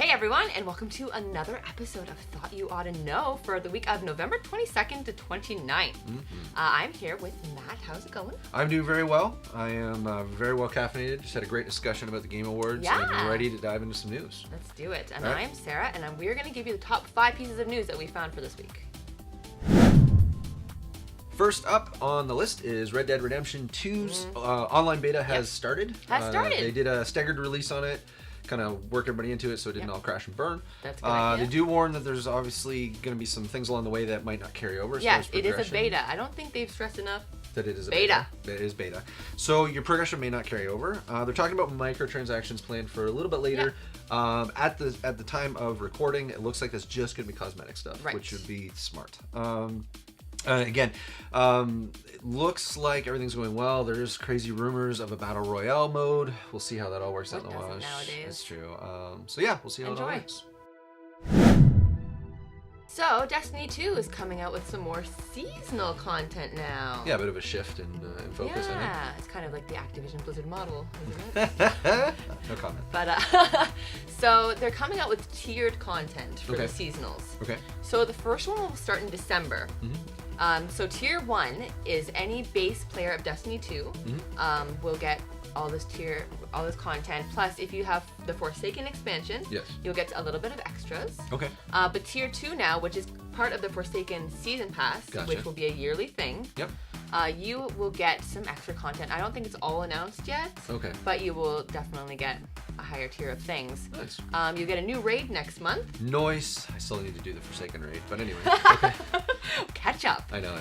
Hey everyone, and welcome to another episode of Thought You Oughta Know for the week of November 22nd to 29th. I'm here with Matt. How's it going? I'm doing very well. I am very well caffeinated. Just had a great discussion about the Game Awards, and I'm ready to dive into some news. Let's do it. And I'm Sarah, and we're going to give you the top 5 pieces of news that we found for this week. First up on the list is Red Dead Redemption 2's online beta has started. They did a staggered release on it. Kind of work everybody into it so it didn't all crash and burn. That's a good idea. They do warn that there's obviously going to be some things along the way that might not carry over. Yes, it is a beta. I don't think they've stressed enough that it is a beta. It is beta. So your progression may not carry over. They're talking about microtransactions planned for a little bit later. At the time of recording, it looks like that's just going to be cosmetic stuff, which would be smart. It looks like everything's going well. There's crazy rumors of a battle royale mode. We'll see how that all works out in the wash. Nowadays. That's true. So yeah, we'll see how it all works. So, Destiny 2 is coming out with some more seasonal content now. Yeah, a bit of a shift in focus, I think. Yeah, it's kind of like the Activision Blizzard model, isn't it? No comment. But, so they're coming out with tiered content for the seasonals. Okay. So the first one will start in December. So tier 1 is any base player of Destiny 2 will get all this content. Plus, if you have the Forsaken expansion, you'll get a little bit of extras. Okay. But tier 2 now, which is part of the Forsaken season pass, which will be a yearly thing. You will get some extra content. I don't think it's all announced yet. Okay. But you will definitely get a higher tier of things. Nice. You get a new raid next month. Nice. I still need to do the Forsaken raid, but anyway. Okay. Catch up. I know.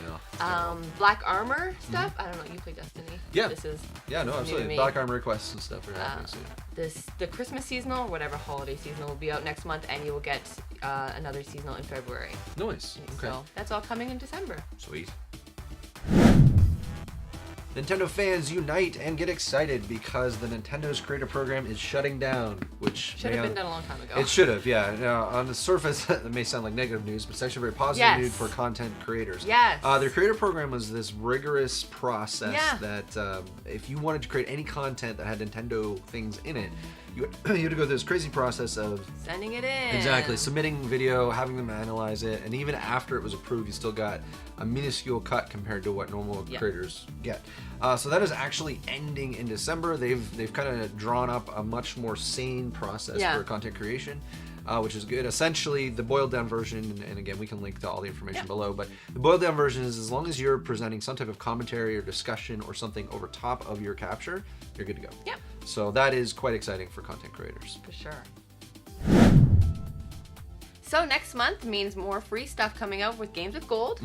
Black Armor stuff. I don't know. You play Destiny. Yeah. This is absolutely. Black Armor requests and stuff are happening soon. The Christmas seasonal, whatever holiday seasonal, will be out next month, and you will get another seasonal in February. Nice. Okay. So that's all coming in December. Sweet. Nintendo fans unite and get excited because the Nintendo's creator program is shutting down, which should have been done a long time ago. It should have, yeah. Now, on the surface, it may sound like negative news, but it's actually very positive news for content creators. Yes. Their creator program was this rigorous process that if you wanted to create any content that had Nintendo things in it, you had to go through this crazy process of sending it in. Exactly. Submitting video, having them analyze it, and even after it was approved, you still got a minuscule cut compared to what normal creators get. So that is actually ending in December. They've kind of drawn up a much more sane process for content creation. Which is good. Essentially, the boiled down version, and again, we can link to all the information below, but the boiled down version is as long as you're presenting some type of commentary or discussion or something over top of your capture, you're good to go. Yeah. So that is quite exciting for content creators. For sure. So next month means more free stuff coming out with Games with Gold.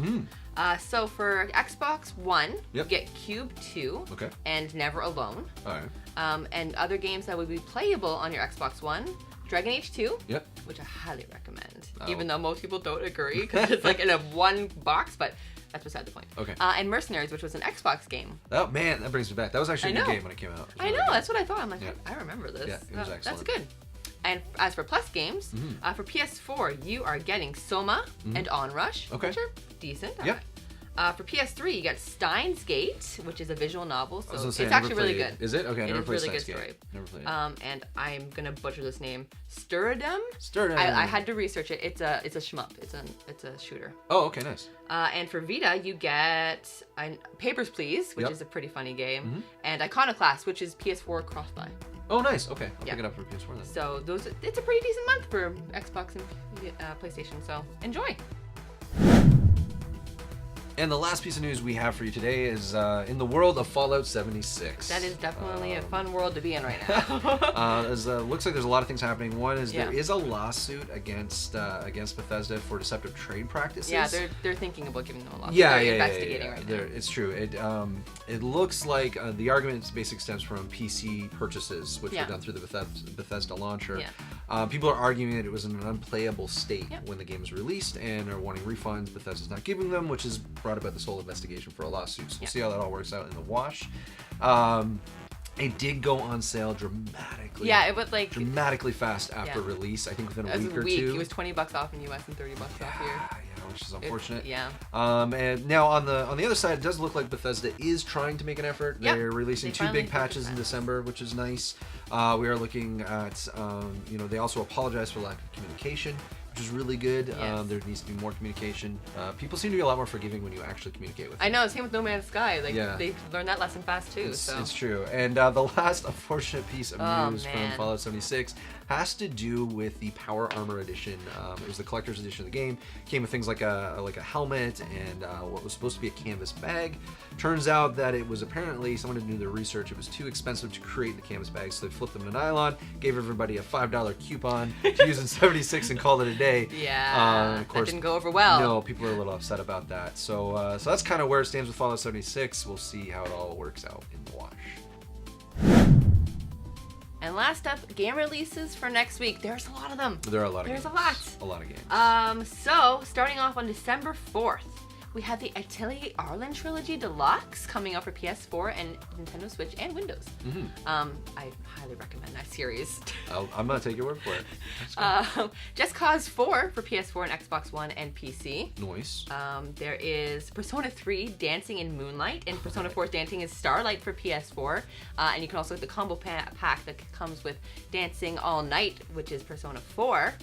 So for Xbox One, you get Cube 2 and Never Alone. All right. And other games that would be playable on your Xbox One, Dragon Age 2, which I highly recommend, even though most people don't agree because it's like in a one box, but that's beside the point. Okay. And Mercenaries, which was an Xbox game. Oh man, that brings me back. That was actually a good game when it came out. I know, that's what I thought. I'm like, I remember this. Yeah, it was excellent. That's good. And as for Plus games, for PS4, you are getting Soma and Onrush, which are decent. Yeah. For PS3, you got Steins Gate, which is a visual novel, so it's actually really good. Is it? Okay, I never played really Steins Gate. Never played it. And I'm gonna butcher this name. Styradum? Styradum. I had to research it. It's a shmup. It's a shooter. Oh, okay, nice. And for Vita, you get Papers, Please, which is a pretty funny game, and Iconoclast, which is PS4 cross-buy. Oh, nice. Okay, I'll pick it up for PS4 then. So it's a pretty decent month for Xbox and PlayStation. So enjoy. And the last piece of news we have for you today is in the world of Fallout 76. That is definitely a fun world to be in right now. Looks like there's a lot of things happening. One is there is a lawsuit against Bethesda for deceptive trade practices. Yeah, they're thinking about giving them a lawsuit. They're investigating right now. It's true. It looks like the argument basically stems from PC purchases, which were done through the Bethesda launcher. People are arguing that it was in an unplayable state when the game was released and are wanting refunds. Bethesda's not giving them, which is brought about this whole investigation for a lawsuit. So we'll see how that all works out in the wash. It did go on sale dramatically. Yeah, it was like dramatically fast after release. I think within a week or two. It was $20 off in US and $30 off here. Yeah, which is unfortunate. And now on the other side, it does look like Bethesda is trying to make an effort. Yep. They're releasing 2 big patches in December, which is nice. We are looking at, they also apologize for lack of communication, which is really good. Yes. There needs to be more communication. People seem to be a lot more forgiving when you actually communicate with them. I know, same with No Man's Sky. They learned that lesson fast too. It's true. And the last unfortunate piece of news from Fallout 76 has to do with the Power Armor Edition. It was the collector's edition of the game. Came with things like a helmet and what was supposed to be a canvas bag. Turns out that it was apparently, someone didn't do their research, it was too expensive to create the canvas bags, so they flipped them to nylon, gave everybody a $5 coupon to use in 76 and called it a day. Yeah, of course, that didn't go over well. No, people are a little upset about that. So that's kind of where it stands with Fallout 76. We'll see how it all works out in the wash. And last up, game releases for next week. There's a lot of them. There are a lot of games. There's a lot of games. So, starting off on December 4th, we have the Atelier Arlen Trilogy Deluxe coming out for PS4 and Nintendo Switch and Windows. I highly recommend that series. I'm going to take your word for it. Just Cause 4 for PS4 and Xbox One and PC. Nice. There is Persona 3 Dancing in Moonlight and Persona 4 Dancing in Starlight for PS4. And you can also get the combo pack that comes with Dancing All Night, which is Persona 4.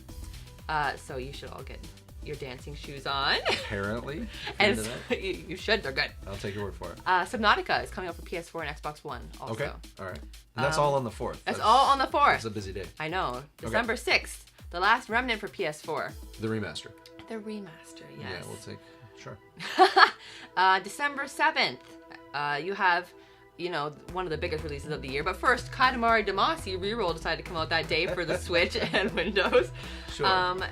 So you should all get your dancing shoes on. Apparently. And you should, they're good. I'll take your word for it. Subnautica is coming out for PS4 and Xbox One also. Okay, all right. And that's all on the 4th. That's all on the 4th. It's a busy day. I know. December 6th, The Last Remnant for PS4. The remaster. The remaster, yes. Yeah, we'll take, sure. December 7th, you have, one of the biggest releases of the year. But first, Katamari Damacy Reroll decided to come out that day for the Switch and Windows. Sure.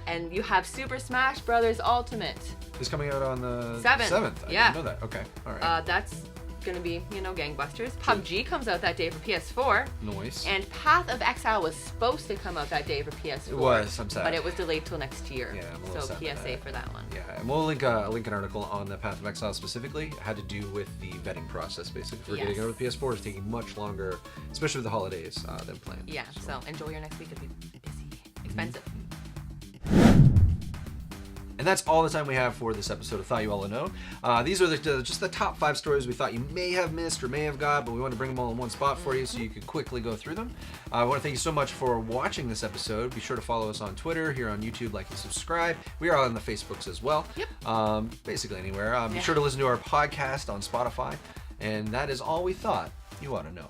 And you have Super Smash Brothers Ultimate. It's coming out on the 7th. I didn't know that. Okay, all right. That's going to be, gangbusters. PUBG comes out that day for PS4. Nice. And Path of Exile was supposed to come out that day for PS4. It was, I'm sad. But it was delayed till next year. Yeah, I'm a little sad PSA for that one. Yeah, and we'll link an article on the Path of Exile specifically. It had to do with the vetting process, basically, for getting it over the PS4. It's taking much longer, especially with the holidays, than planned. Yeah, so enjoy your next week. It'll be busy, expensive. And that's all the time we have for this episode of Thought You All Know. These are just the top 5 stories we thought you may have missed or may have got, but we want to bring them all in one spot for you so you could quickly go through them. I want to thank you so much for watching this episode. Be sure to follow us on Twitter, here on YouTube, like and subscribe. We are on the Facebooks as well. Yep. Basically anywhere. Be sure to listen to our podcast on Spotify. And that is all we thought you ought to know.